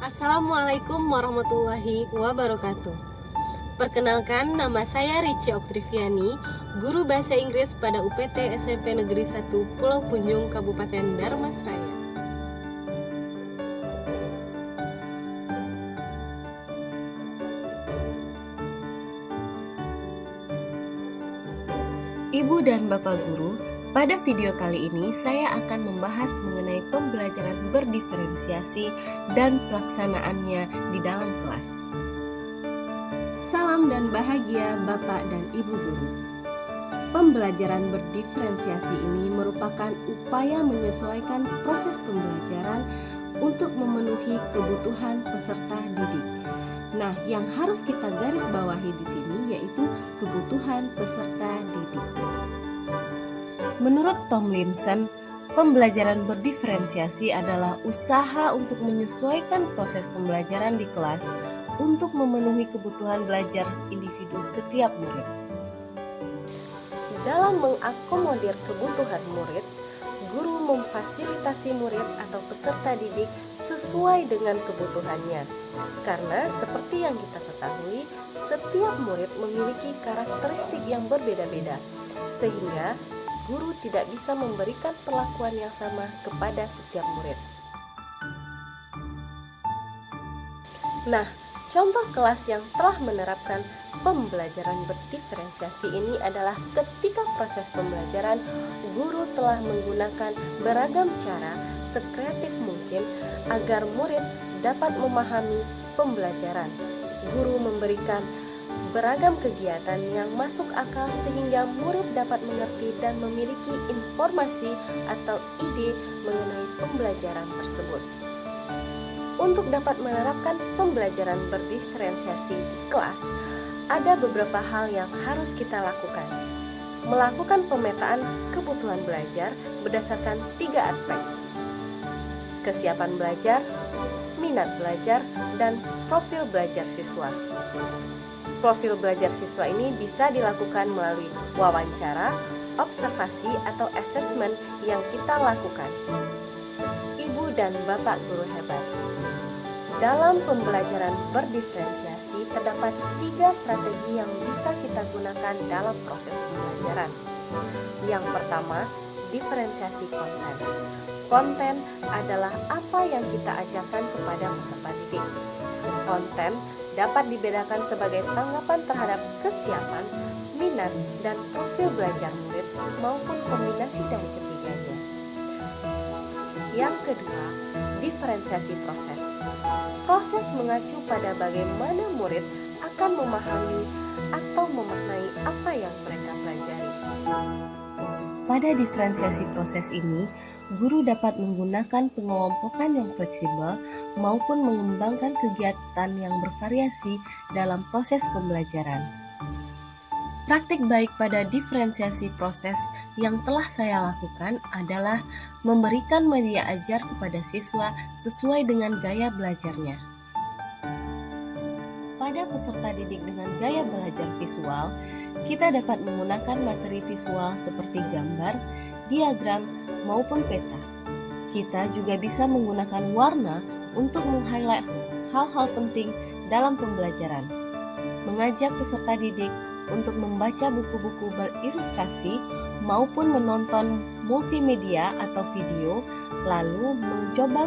Assalamualaikum warahmatullahi wabarakatuh. Perkenalkan, nama saya Rici Oktriviani, guru bahasa Inggris pada UPT SMP Negeri 1 Pulau Punjung, Kabupaten Darmasraya. Ibu dan Bapak Guru, pada video kali ini saya akan membahas mengenai pembelajaran berdiferensiasi dan pelaksanaannya di dalam kelas. Salam dan bahagia Bapak dan Ibu Guru. Pembelajaran berdiferensiasi ini merupakan upaya menyesuaikan proses pembelajaran untuk memenuhi kebutuhan peserta didik. Nah, yang harus kita garis bawahi di sini yaitu kebutuhan peserta didik. Menurut Tomlinson, pembelajaran berdiferensiasi adalah usaha untuk menyesuaikan proses pembelajaran di kelas untuk memenuhi kebutuhan belajar individu setiap murid. Dalam mengakomodir kebutuhan murid, guru memfasilitasi murid atau peserta didik sesuai dengan kebutuhannya. Karena seperti yang kita ketahui, setiap murid memiliki karakteristik yang berbeda-beda, sehingga guru tidak bisa memberikan perlakuan yang sama kepada setiap murid. Nah, contoh kelas yang telah menerapkan pembelajaran berdiferensiasi ini adalah ketika proses pembelajaran, guru telah menggunakan beragam cara sekreatif mungkin agar murid dapat memahami pembelajaran. Guru memberikan beragam kegiatan yang masuk akal sehingga murid dapat mengerti dan memiliki informasi atau ide mengenai pembelajaran tersebut. Untuk dapat menerapkan pembelajaran berdiferensiasi di kelas, ada beberapa hal yang harus kita lakukan. Melakukan pemetaan kebutuhan belajar berdasarkan 3 aspek: kesiapan belajar, minat belajar, dan profil belajar siswa. Profil belajar siswa ini bisa dilakukan melalui wawancara, observasi, atau assessment yang kita lakukan. Ibu dan Bapak guru hebat, dalam pembelajaran berdiferensiasi terdapat 3 strategi yang bisa kita gunakan dalam proses pembelajaran. Yang pertama, diferensiasi konten. Konten adalah apa yang kita ajarkan kepada peserta didik. Konten dapat dibedakan sebagai tanggapan terhadap kesiapan, minat, dan profil belajar murid maupun kombinasi dari ketiganya. Yang kedua, diferensiasi proses. Proses mengacu pada bagaimana murid akan memahami atau memaknai apa yang mereka pelajari. Pada diferensiasi proses ini, guru dapat menggunakan pengelompokan yang fleksibel maupun mengembangkan kegiatan yang bervariasi dalam proses pembelajaran. Praktik baik pada diferensiasi proses yang telah saya lakukan adalah memberikan media ajar kepada siswa sesuai dengan gaya belajarnya. Pada peserta didik dengan gaya belajar visual, kita dapat menggunakan materi visual seperti gambar, diagram, maupun peta. Kita juga bisa menggunakan warna untuk meng-highlight hal-hal penting dalam pembelajaran. Mengajak peserta didik untuk membaca buku-buku berilustrasi maupun menonton multimedia atau video, lalu mencoba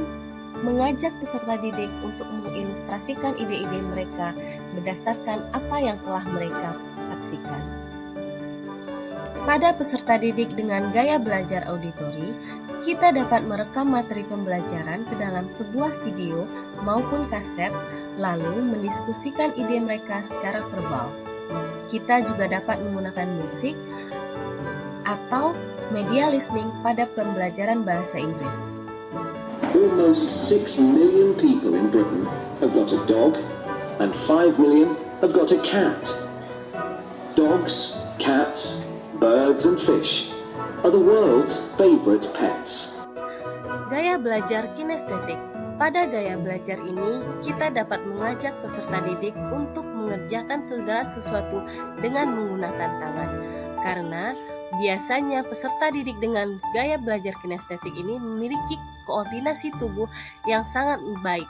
mengajak peserta didik untuk mengilustrasikan ide-ide mereka berdasarkan apa yang telah mereka saksikan. Pada peserta didik dengan gaya belajar auditori, kita dapat merekam materi pembelajaran ke dalam sebuah video maupun kaset, lalu mendiskusikan ide mereka secara verbal. Kita juga dapat menggunakan musik atau media listening pada pembelajaran bahasa Inggris. Almost 6 million people in Britain have got a dog and 5 million have got a cat. Dogs, cats, birds and fish are the world's favorite pets. Gaya belajar kinestetik. Pada gaya belajar ini, kita dapat mengajak peserta didik untuk mengerjakan segala sesuatu dengan menggunakan tangan. Karena Biasanya peserta didik dengan gaya belajar kinestetik ini memiliki koordinasi tubuh yang sangat baik.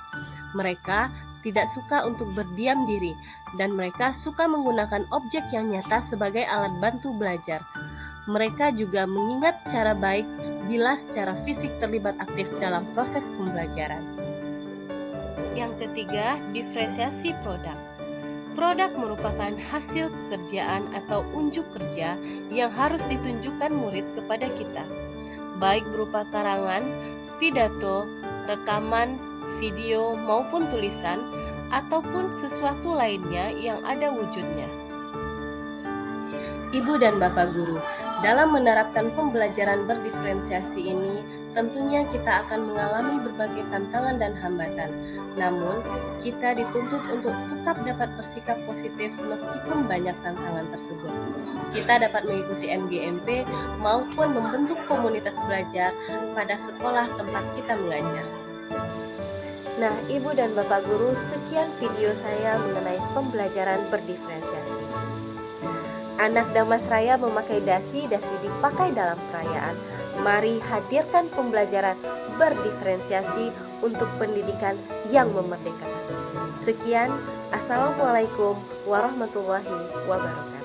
Mereka tidak suka untuk berdiam diri, dan mereka suka menggunakan objek yang nyata sebagai alat bantu belajar. Mereka juga mengingat secara baik bila secara fisik terlibat aktif dalam proses pembelajaran. Yang ketiga, diferensiasi produk. Produk merupakan hasil pekerjaan atau unjuk kerja yang harus ditunjukkan murid kepada kita, baik berupa karangan, pidato, rekaman, video maupun tulisan, ataupun sesuatu lainnya yang ada wujudnya. Ibu dan Bapak Guru, dalam menerapkan pembelajaran berdiferensiasi ini, tentunya kita akan mengalami berbagai tantangan dan hambatan. Namun, kita dituntut untuk tetap dapat bersikap positif meskipun banyak tantangan tersebut. Kita dapat mengikuti MGMP maupun membentuk komunitas belajar pada sekolah tempat kita mengajar. Nah, Ibu dan Bapak Guru, sekian video saya mengenai pembelajaran berdiferensiasi. Anak Damas Raya memakai dasi dipakai dalam perayaan. Mari hadirkan pembelajaran berdiferensiasi untuk pendidikan yang memerdekakan. Sekian, Assalamualaikum warahmatullahi wabarakatuh.